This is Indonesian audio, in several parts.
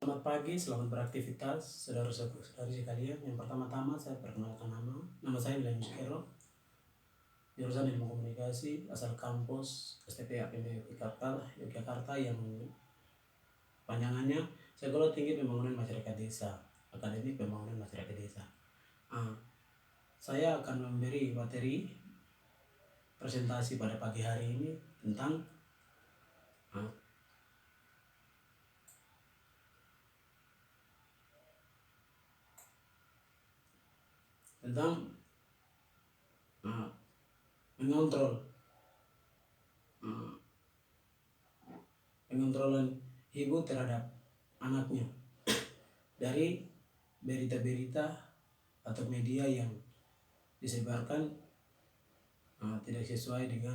Selamat pagi, selamat beraktivitas, saudara-saudari sekalian. Yang pertama-tama saya perkenalkan nama saya William Kero, jurusan Ilmu Komunikasi, asal kampus STP APB Yogyakarta yang panjangannya Sekolah Tinggi Pembangunan Masyarakat Desa, Akademi Pembangunan Masyarakat Desa. Saya akan memberi materi presentasi pada pagi hari ini tentang mengontrol pengontrolan ibu terhadap anaknya dari berita-berita atau media yang disebarkan tidak sesuai dengan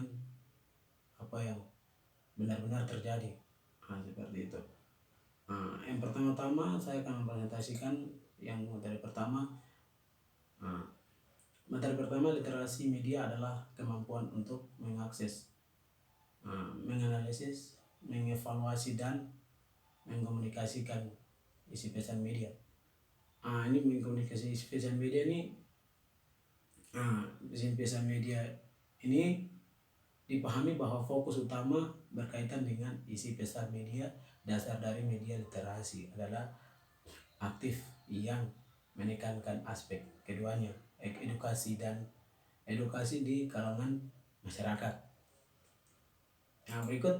apa yang benar-benar terjadi. Seperti itu. Yang pertama-tama saya akan mempresentasikan yang materi pertama. Materi pertama, literasi media adalah kemampuan untuk mengakses, menganalisis, mengevaluasi dan mengkomunikasikan isi pesan media. Ini mengkomunikasi isi pesan media ini, isi pesan media ini dipahami bahwa fokus utama berkaitan dengan isi pesan media. Dasar dari media literasi adalah aktif yang menekankan aspek keduanya, edukasi di kalangan masyarakat. Berikut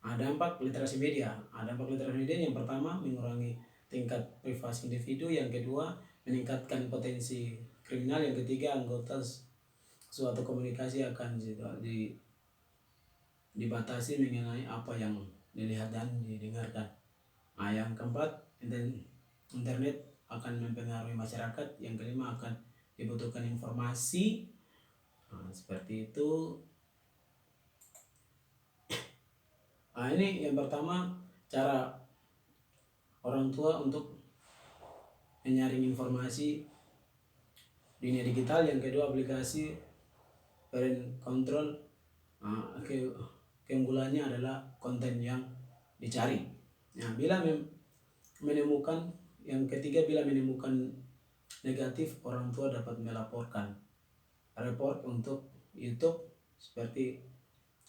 dampak literasi media. Dampak literasi media yang pertama, mengurangi tingkat privasi individu. Yang kedua, meningkatkan potensi kriminal. Yang ketiga, anggota suatu komunikasi akan dibatasi mengenai apa yang dilihat dan didengarkan. Yang keempat, internet akan mempengaruhi masyarakat. Yang kelima, akan dibutuhkan informasi. Seperti itu. Ini yang pertama, cara orang tua untuk menyaring informasi dunia digital. Yang kedua, aplikasi parent control. Keunggulannya adalah konten yang dicari. Bila menemukan, yang ketiga, bila menemukan negatif, orang tua dapat melaporkan report untuk YouTube seperti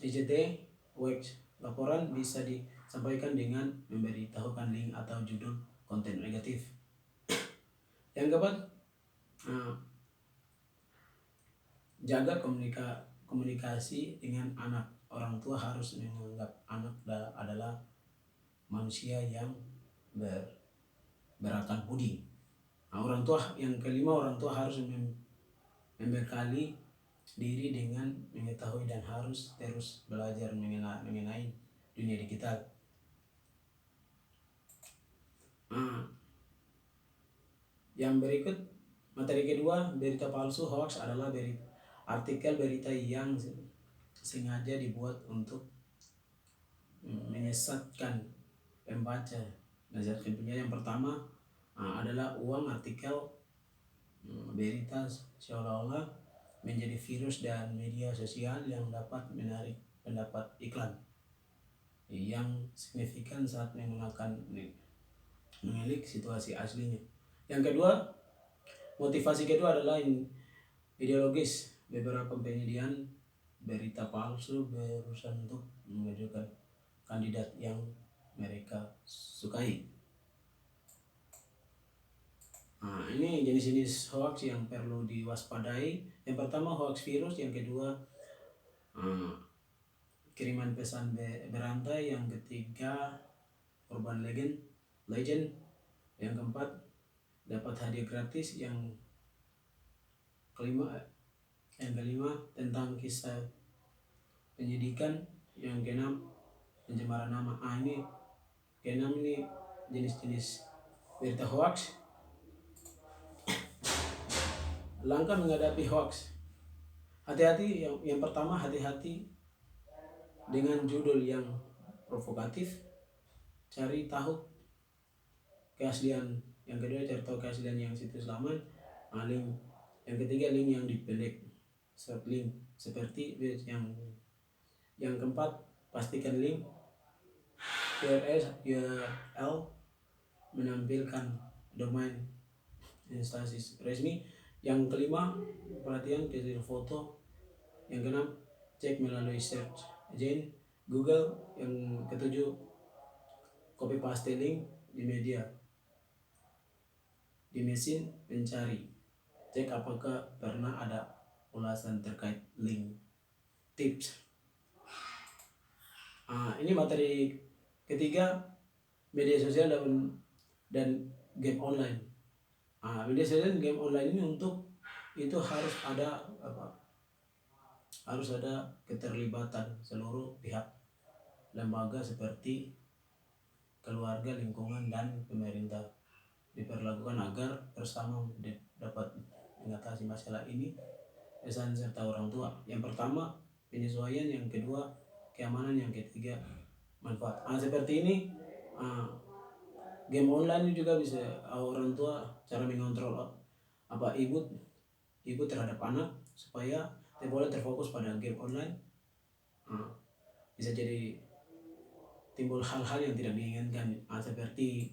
ICT Watch. Laporan bisa disampaikan dengan memberitahukan link atau judul konten negatif. Yang keempat, jaga komunikasi dengan anak. Orang tua harus menganggap anak adalah manusia yang berakal budi. Orang tua yang kelima, orang tua harus membekali diri dengan mengetahui dan harus terus belajar mengenai dunia digital. Yang berikut, materi kedua, berita palsu. Hoax adalah artikel berita yang sengaja dibuat untuk menyesatkan pembaca. Yang pertama adalah uang. Artikel berita seolah-olah menjadi virus dan media sosial yang dapat menarik pendapat iklan yang signifikan saat menggunakan menilik situasi aslinya. Yang kedua, motivasi kedua adalah ideologis. Beberapa penyediaan berita palsu berusaha untuk mengajukan kandidat yang mereka sukai. Ini jenis-jenis hoax yang perlu diwaspadai. Yang pertama, hoax virus. Yang kedua, kiriman pesan berantai. Yang ketiga, urban legend. Yang keempat, dapat hadiah gratis. Yang kelima tentang kisah penyidikan. Yang keenam, pencemaran nama. Ini keenam, ini jenis-jenis berita hoax. Langkah menghadapi hoax. Hati-hati. Yang pertama, hati-hati dengan judul yang provokatif. Cari tahu keaslian. Yang kedua, cari tahu keaslian yang situs laman. Link. Yang ketiga, link yang dipendek. Short link seperti yang keempat, pastikan link URL menampilkan domain instansi resmi. Yang kelima, perhatian ke foto. Yang keenam, cek melalui search engine Google. Yang ketujuh, copy paste link di media di mesin pencari. Cek apakah pernah ada ulasan terkait link. Tips. Ini materi ketiga, media sosial dan game online. Media sosial dan game online ini itu harus ada harus ada keterlibatan seluruh pihak, lembaga seperti keluarga, lingkungan, dan pemerintah diperlakukan agar bersama dapat mengatasi masalah ini. Pesan serta orang tua. Yang pertama, penyesuaian. Yang kedua, keamanan. Yang ketiga, manfaat. Seperti ini, game online juga bisa orang tua cara mengontrol ibu terhadap anak supaya tidak boleh terfokus pada game online. Bisa jadi timbul hal-hal yang tidak diinginkan, seperti